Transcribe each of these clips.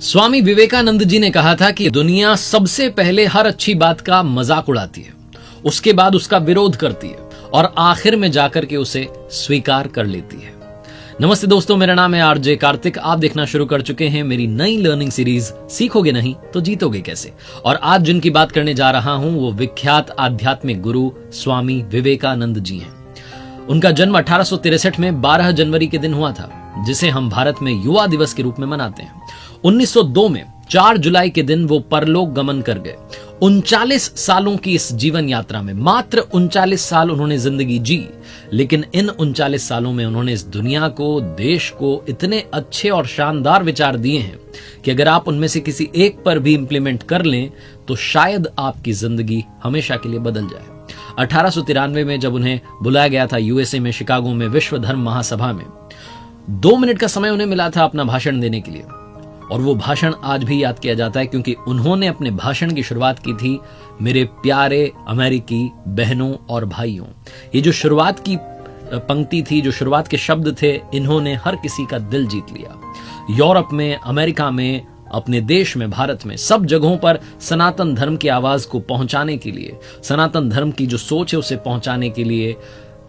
स्वामी विवेकानंद जी ने कहा था कि दुनिया सबसे पहले हर अच्छी बात का मजाक उड़ाती है, उसके बाद उसका विरोध करती है और आखिर में जाकर के उसे स्वीकार कर लेती है। नमस्ते दोस्तों, मेरा नाम है आरजे कार्तिक। आप देखना शुरू कर चुके हैं मेरी नई लर्निंग सीरीज सीखोगे नहीं तो जीतोगे कैसे। और आज जिनकी बात करने जा रहा हूं वो विख्यात आध्यात्मिक गुरु स्वामी विवेकानंद जी हैं। उनका जन्म 1863 में 12 जनवरी के दिन हुआ था, जिसे हम भारत में युवा दिवस के रूप में मनाते हैं। 1902 में 4 जुलाई के दिन वो परलोक गमन कर गए। 39 सालों की इस जीवन यात्रा में मात्र 39 साल उन्होंने जिंदगी जी, लेकिन इन 39 सालों में उन्होंने इस दुनिया को, देश को इतने अच्छे और शानदार विचार दिए हैं कि अगर आप उनमें से किसी एक पर भी इंप्लीमेंट कर लें तो शायद आपकी जिंदगी हमेशा के लिए बदल जाए। 1893 में जब उन्हें बुलाया गया था यूएसए में शिकागो में विश्व धर्म महासभा में, 2 मिनट का समय उन्हें मिला था अपना भाषण देने के लिए। और वो भाषण आज भी याद किया जाता है क्योंकि उन्होंने अपने भाषण की शुरुआत की थी, मेरे प्यारे अमेरिकी बहनों और भाइयों। ये जो शुरुआत की पंक्ति थी, जो शुरुआत के शब्द थे, इन्होंने हर किसी का दिल जीत लिया। यूरोप में, अमेरिका में, अपने देश में, भारत में, सब जगहों पर सनातन धर्म की आवाज को पहुंचाने के लिए, सनातन धर्म की जो सोच है उसे पहुंचाने के लिए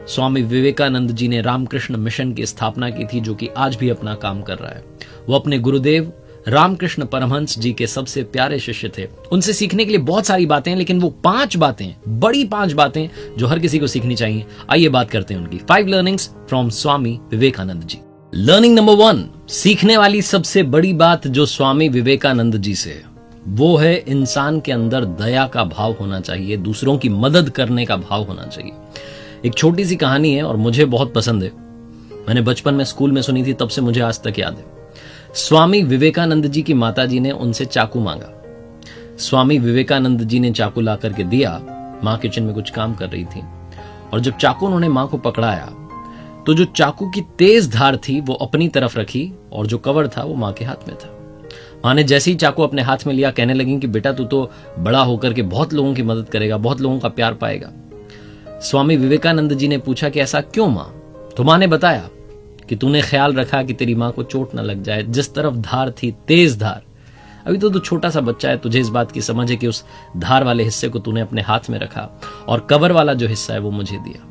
स्वामी विवेकानंद जी ने रामकृष्ण मिशन की स्थापना की थी, जो कि आज भी अपना काम कर रहा है। वो अपने गुरुदेव रामकृष्ण परमहंस जी के सबसे प्यारे शिष्य थे। उनसे सीखने के लिए बहुत सारी बातें हैं, लेकिन वो 5 बातें, बड़ी 5 बातें जो हर किसी को सीखनी चाहिए। आइए बात करते हैं उनकी 5 learnings from Swami Vivekananda ji. Learning number 1, सीखने वाली सबसे बड़ी बात जो स्वामी विवेकानंद जी से है वो है इंसान के अंदर दया का भाव होना चाहिए, दूसरों की मदद करने का भाव होना चाहिए। एक छोटी सी कहानी है और मुझे बहुत पसंद है। मैंने बचपन में स्कूल में सुनी थी, तब से मुझे आज तक याद है। स्वामी विवेकानंद जी की माताजी ने उनसे चाकू मांगा। स्वामी विवेकानंद जी ने चाकू ला करके दिया। मां किचन में कुछ काम कर रही थी और जब चाकू उन्होंने मां को पकड़ाया तो जो चाकू की तेज धार थी वो अपनी तरफ रखी और जो कवर था वो मां के हाथ में था। मां ने जैसे ही चाकू अपने हाथ में लिया, कहने लगी कि बेटा, तू तो बड़ा होकर के बहुत लोगों की मदद करेगा, बहुत लोगों का प्यार पाएगा। स्वामी विवेकानंद जी ने पूछा कि ऐसा क्यों मां? तो मां ने बताया कि तूने ख्याल रखा कि तेरी मां को चोट न लग जाए। जिस तरफ धार थी, तेज धार, अभी तो तू छोटा सा बच्चा है, तुझे इस बात की समझ है कि उस धार वाले हिस्से को तूने अपने हाथ में रखा और कवर वाला जो हिस्सा है वो मुझे दिया।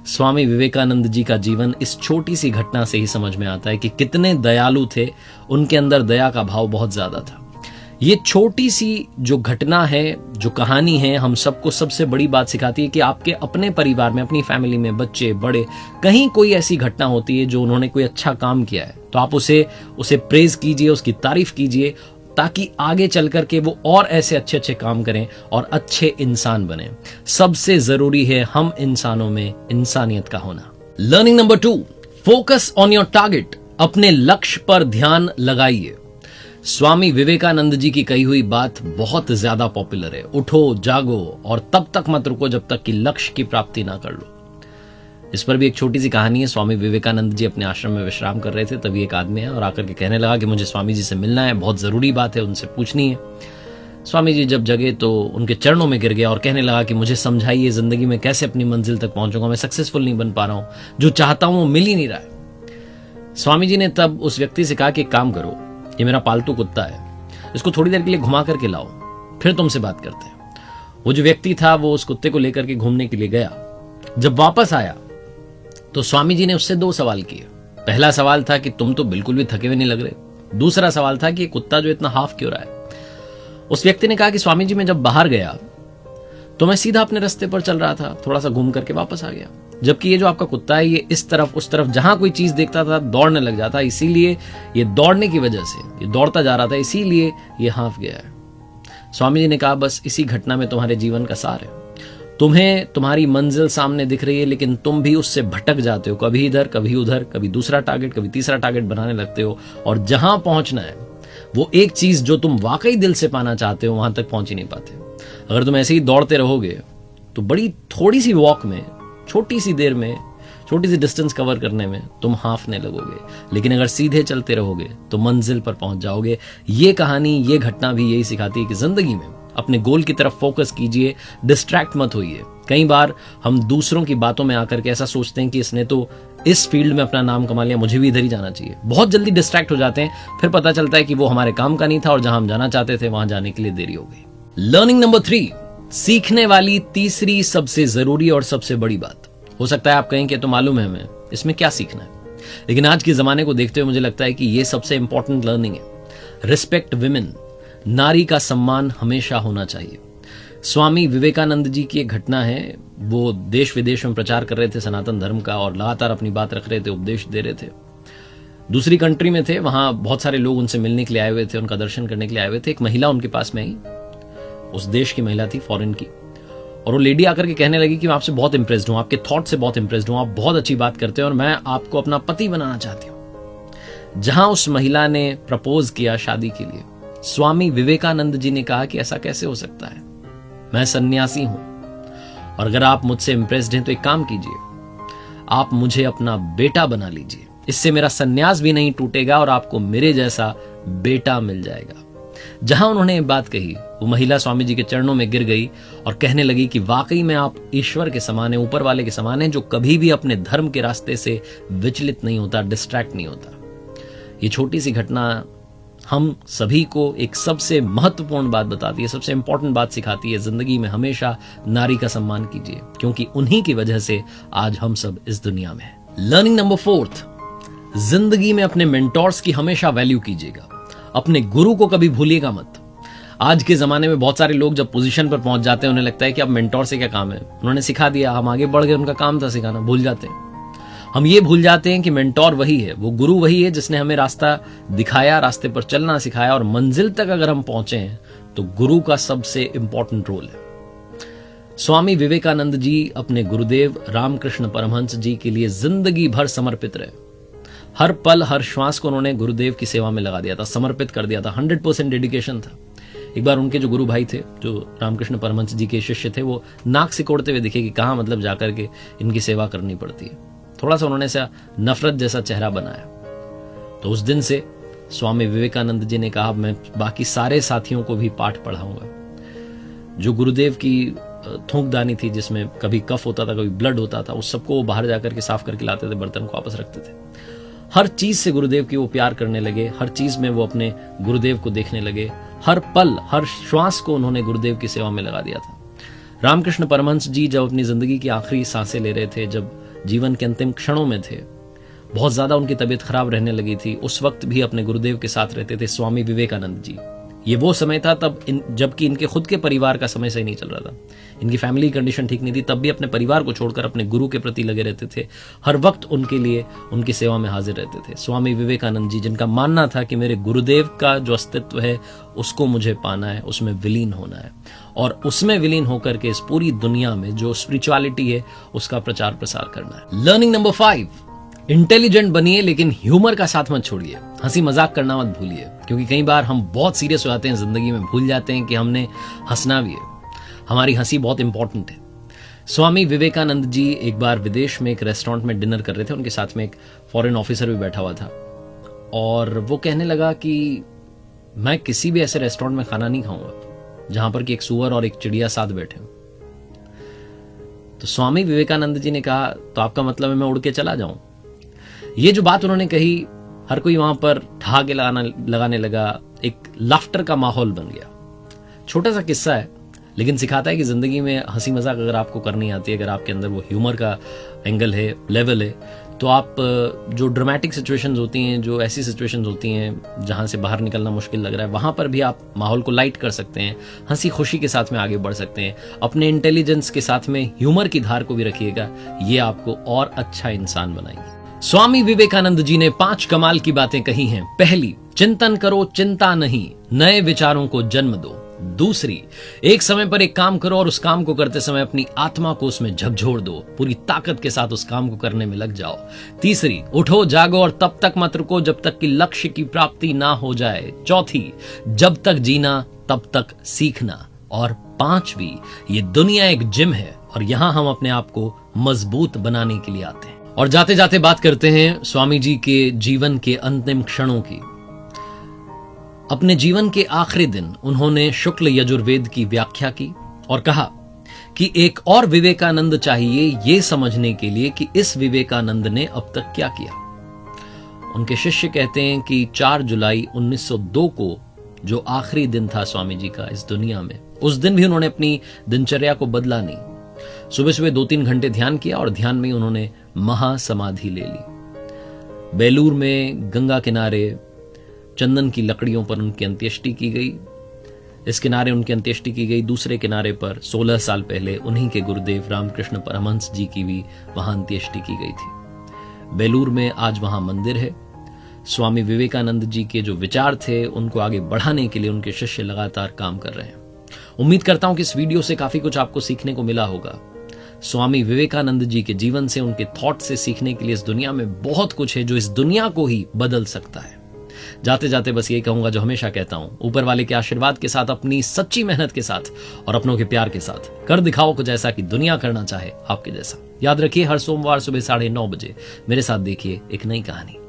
स्वामी विवेकानंद जी का जीवन इस छोटी सी घटना से ही समझ में आता है कि कितने दयालु थे। उनके अंदर दया का भाव बहुत ज्यादा था। ये छोटी सी जो घटना है, जो कहानी है, हम सबको सबसे बड़ी बात सिखाती है कि आपके अपने परिवार में, अपनी फैमिली में, बच्चे बड़े, कहीं कोई ऐसी घटना होती है जो उन्होंने कोई अच्छा काम किया है तो आप उसे प्रेज कीजिए, उसकी तारीफ कीजिए, ताकि आगे चल करके वो और ऐसे अच्छे अच्छे काम करें और अच्छे इंसान बने। सबसे जरूरी है हम इंसानों में इंसानियत का होना। Learning number 2, focus on your target. अपने लक्ष्य पर ध्यान लगाइए। स्वामी विवेकानंद जी की कही हुई बात बहुत ज्यादा पॉपुलर है, उठो जागो और तब तक मत रुको जब तक कि लक्ष्य की प्राप्ति ना कर लो। इस पर भी एक छोटी सी कहानी है। स्वामी विवेकानंद जी अपने आश्रम में विश्राम कर रहे थे, तभी एक आदमी है और आकर के कहने लगा कि मुझे स्वामी जी से मिलना है, बहुत जरूरी बात है, उनसे पूछनी है। स्वामी जी जब जगे तो उनके चरणों में गिर गया और कहने लगा कि मुझे समझाइए, जिंदगी में कैसे अपनी मंजिल तक पहुंचूंगा, मैं सक्सेसफुल नहीं बन पा रहा हूं, जो चाहता हूं वो मिल ही नहीं रहा है। स्वामी जी ने तब उस व्यक्ति से कहा कि एक काम करो, ये मेरा पालतू कुत्ता है, इसको थोड़ी देर के लिए घुमा करके लाओ, फिर तुमसे बात करते हैं। वो जो व्यक्ति था वो उस कुत्ते को लेकर के घूमने के लिए गया। जब वापस आया तो स्वामी जी ने उससे 2 सवाल किए। पहला सवाल था कि तुम तो बिल्कुल भी थके हुए नहीं लग रहे। दूसरा सवाल था कि ये कुत्ता जो इतना हाफ क्यों रहा है। उस व्यक्ति ने कहा कि स्वामी जी मैं जब बाहर गया तो मैं सीधा अपने रास्ते पर चल रहा था, थोड़ा सा घूम करके वापस आ गया, जबकि ये जो आपका कुत्ता है ये इस तरफ उस तरफ जहां कोई चीज देखता था दौड़ने लग जाता, इसीलिए ये दौड़ने की वजह से ये दौड़ता जा रहा था, इसीलिए ये हाफ गया है। स्वामी जी ने कहा बस इसी घटना में तुम्हारे जीवन का सार है। तुम्हें तुम्हारी मंजिल सामने दिख रही है, लेकिन तुम भी उससे भटक जाते हो, कभी इधर कभी उधर, कभी दूसरा टारगेट कभी तीसरा टारगेट बनाने लगते हो और जहां पहुंचना है वो एक चीज जो तुम वाकई दिल से पाना चाहते हो वहां तक पहुंच ही नहीं पाते। अगर तुम ऐसे ही दौड़ते रहोगे तो बड़ी थोड़ी सी वॉक में, छोटी सी देर में, छोटी सी डिस्टेंस कवर करने में तुम हाफने लगोगे, लेकिन अगर सीधे चलते रहोगे तो मंजिल पर पहुंच जाओगे। ये कहानी, ये घटना भी यही सिखाती है कि जिंदगी में अपने गोल की तरफ फोकस कीजिए, डिस्ट्रैक्ट मत होइए। कई बार हम दूसरों की बातों में आकर के ऐसा सोचते हैं कि इसने तो इस फील्ड में अपना नाम कमा लिया, मुझे भी इधर ही जाना चाहिए। बहुत जल्दी डिस्ट्रैक्ट हो जाते हैं, फिर पता चलता है कि वो हमारे काम का नहीं था और जहां हम जाना चाहते थे वहां जाने के लिए देरी हो गई। लर्निंग नंबर 3, सीखने वाली तीसरी सबसे जरूरी और सबसे बड़ी बात। हो सकता है आप कहें कि तो मालूम है हमें इसमें क्या सीखना है, लेकिन आज के जमाने को देखते हुए मुझे लगता है कि यह सबसे इंपॉर्टेंट लर्निंग है। रिस्पेक्ट विमेन, नारी का सम्मान हमेशा होना चाहिए। स्वामी विवेकानंद जी की एक घटना है, वो देश विदेश में प्रचार कर रहे थे सनातन धर्म का और लगातार अपनी बात रख रहे थे, उपदेश दे रहे थे। दूसरी कंट्री में थे, वहां बहुत सारे लोग उनसे मिलने के लिए आए हुए थे, उनका दर्शन करने के लिए आए हुए थे। एक महिला उनके पास में आई, उस देश की महिला थी, फॉरेन की, और वो लेडी आकर के कहने लगी कि मैं आपसे बहुत इंप्रेस्ड हूं, आपके थॉट से बहुत इंप्रेस्ड हूं, आप बहुत अच्छी बात करते हैं और मैं आपको अपना पति बनाना चाहती हूं। जहां उस महिला ने प्रपोज किया शादी के लिए, स्वामी विवेकानंद जी ने कहा कि ऐसा कैसे हो सकता है, मैं सन्यासी हूं और अगर आप मुझसे इंप्रेस्ड हैं तो एक काम कीजिए, आप मुझे अपना बेटा बना लीजिए, इससे मेरा सन्यास भी नहीं टूटेगा और आपको मेरे जैसा बेटा मिल जाएगा। जहां उन्होंने ये बात कही, वो महिला स्वामी जी के चरणों में गिर गई और कहने लगी कि वाकई में आप ईश्वर के समान हैं, ऊपर वाले के समान हैं, जो कभी भी अपने धर्म के रास्ते से विचलित नहीं होता, डिस्ट्रैक्ट नहीं होता। ये छोटी सी घटना हम सभी को एक सबसे महत्वपूर्ण बात बताती है, सबसे इंपॉर्टेंट बात सिखाती है। जिंदगी में हमेशा नारी का सम्मान कीजिए, क्योंकि उन्हीं की वजह से आज हम सब इस दुनिया में हैं। लर्निंग नंबर 4, जिंदगी में अपने मेंटोर्स की हमेशा वैल्यू कीजिएगा, अपने गुरु को कभी भूलिएगा मत। आज के जमाने में बहुत सारे लोग जब पोजीशन पर पहुंच जाते हैं, उन्हें लगता है कि अब मेंटोर से क्या काम है, उन्होंने सिखा दिया, हम आगे बढ़ गए, उनका काम था सिखाना, भूल जाते हैं। हम ये भूल जाते हैं कि मेंटोर वही है, वो गुरु वही है जिसने हमें रास्ता दिखाया, रास्ते पर चलना सिखाया, और मंजिल तक अगर हम पहुंचे हैं तो गुरु का सबसे इंपॉर्टेंट रोल है। स्वामी विवेकानंद जी अपने गुरुदेव रामकृष्ण परमहंस जी के लिए जिंदगी भर समर्पित रहे। हर पल हर श्वास को उन्होंने गुरुदेव की सेवा में लगा दिया था, समर्पित कर दिया था, 100% डेडिकेशन था। एक बार उनके जो गुरु भाई थे, जो रामकृष्ण परमहंस जी के शिष्य थे, वो नाक सिकोड़ते हुए दिखे कि कहाँ मतलब जाकर के इनकी सेवा करनी पड़ती है। थोड़ा सा उन्होंने सा नफरत जैसा चेहरा बनाया। तो उस दिन से स्वामी विवेकानंद जी ने कहा, मैं बाकी सारे साथियों को भी पाठ पढ़ाऊंगा। जो गुरुदेव की थूकदानी थी, जिसमें कभी कफ होता था, कभी ब्लड होता था, उस सबको वो बाहर जाकर के साफ करके लाते थे, बर्तन को वापस रखते थे। हर चीज से गुरुदेव की वो प्यार करने लगे, हर चीज में वो अपने गुरुदेव को देखने लगे, हर पल हर श्वास को उन्होंने गुरुदेव की सेवा में लगा दिया था। रामकृष्ण परमहंस जी जब अपनी जिंदगी की आखिरी सांसें ले रहे थे, जब जीवन के अंतिम क्षणों में थे, बहुत ज्यादा उनकी तबीयत खराब रहने लगी थी, उस वक्त भी अपने गुरुदेव के साथ रहते थे स्वामी विवेकानंद जी। ये वो समय था तब जबकि इनके खुद के परिवार का समय सही नहीं चल रहा था, इनकी फैमिली कंडीशन ठीक नहीं थी, तब भी अपने परिवार को छोड़कर अपने गुरु के प्रति लगे रहते थे, हर वक्त उनके लिए उनकी सेवा में हाजिर रहते थे। स्वामी विवेकानंद जी, जिनका मानना था कि मेरे गुरुदेव का जो अस्तित्व है उसको मुझे पाना है, उसमें विलीन होना है, और उसमें विलीन होकर के इस पूरी दुनिया में जो स्पिरिचुअलिटी है उसका प्रचार प्रसार करना है। लर्निंग नंबर 5, इंटेलिजेंट बनिए लेकिन ह्यूमर का साथ मत छोड़िए, हंसी मजाक करना मत भूलिए, क्योंकि कई बार हम बहुत सीरियस हो जाते हैं जिंदगी में, भूल जाते हैं कि हमने हंसना भी है, हमारी हंसी बहुत इंपॉर्टेंट है। स्वामी विवेकानंद जी एक बार विदेश में एक रेस्टोरेंट में डिनर कर रहे थे, उनके साथ में एक फॉरेन ऑफिसर भी बैठा हुआ था, और वो कहने लगा कि मैं किसी भी ऐसे रेस्टोरेंट में खाना नहीं खाऊंगा जहां पर कि एक सुअर और एक चिड़िया साथ बैठे हो। तो स्वामी विवेकानंद जी ने कहा, तो आपका मतलब है मैं उड़ के चला जाऊं? ये जो बात उन्होंने कही, हर कोई वहां पर ठहाके लगाने लगा, एक लाफ्टर का माहौल बन गया। छोटा सा किस्सा है, लेकिन सिखाता है कि जिंदगी में हंसी मजाक अगर आपको करनी आती है, अगर आपके अंदर वो ह्यूमर का एंगल है, लेवल है, तो आप जो ड्रामेटिक सिचुएशंस होती हैं, जो ऐसी सिचुएशंस होती हैं जहां से बाहर निकलना मुश्किल लग रहा है, वहां पर भी आप माहौल को लाइट कर सकते हैं, हंसी खुशी के साथ में आगे बढ़ सकते हैं। अपने इंटेलिजेंस के साथ में ह्यूमर की धार को भी रखिएगा, ये आपको और अच्छा इंसान बनाएंगे। स्वामी विवेकानंद जी ने 5 कमाल की बातें कही हैं। पहली, चिंतन करो, चिंता नहीं, नए विचारों को जन्म दो। दूसरी, एक समय पर एक काम करो और उस काम को करते समय अपनी आत्मा को उसमें झकझोर दो, पूरी ताकत के साथ उस काम को करने में लग जाओ। तीसरी, उठो जागो और तब तक मत रुको जब तक कि लक्ष्य की प्राप्ति ना हो जाए। चौथी, जब तक जीना तब तक सीखना। और पांचवी, ये दुनिया एक जिम है और यहां हम अपने आप को मजबूत बनाने के लिए आते हैं। और जाते जाते बात करते हैं स्वामी जी के जीवन के अंतिम क्षणों की। अपने जीवन के आखिरी दिन उन्होंने शुक्ल यजुर्वेद की व्याख्या की और कहा कि एक और विवेकानंद चाहिए ये समझने के लिए कि इस विवेकानंद ने अब तक क्या किया। उनके शिष्य कहते हैं कि 4 जुलाई 1902 को जो आखिरी दिन था स्वामी जी का इस दुनिया में, उस दिन भी उन्होंने अपनी दिनचर्या को बदला नहीं। सुबह सुबह 2-3 घंटे ध्यान किया और ध्यान में उन्होंने महासमाधि ले ली। बेलूर में गंगा किनारे चंदन की लकड़ियों पर उनकी अंत्येष्टि की गई। इस किनारे उनकी अंत्येष्टि की गई, दूसरे किनारे पर 16 साल पहले उन्हीं के गुरुदेव रामकृष्ण परमहंस जी की भी वहां अंत्येष्टि की गई थी। बेलूर में आज वहां मंदिर है। स्वामी विवेकानंद जी के जो विचार थे उनको आगे बढ़ाने के लिए उनके शिष्य लगातार काम कर रहे हैं। उम्मीद करता हूं कि इस वीडियो से काफी कुछ आपको सीखने को मिला होगा। स्वामी विवेकानंद जी के जीवन से, उनके थॉट से सीखने के लिए इस दुनिया में बहुत कुछ है जो इस दुनिया को ही बदल सकता है। जाते जाते बस यही कहूंगा जो हमेशा कहता हूं, ऊपर वाले के आशीर्वाद के साथ, अपनी सच्ची मेहनत के साथ और अपनों के प्यार के साथ कर दिखाओ कुछ ऐसा कि दुनिया करना चाहे आपके जैसा। याद रखिए, हर सोमवार सुबह 9:30 बजे मेरे साथ देखिए एक नई कहानी।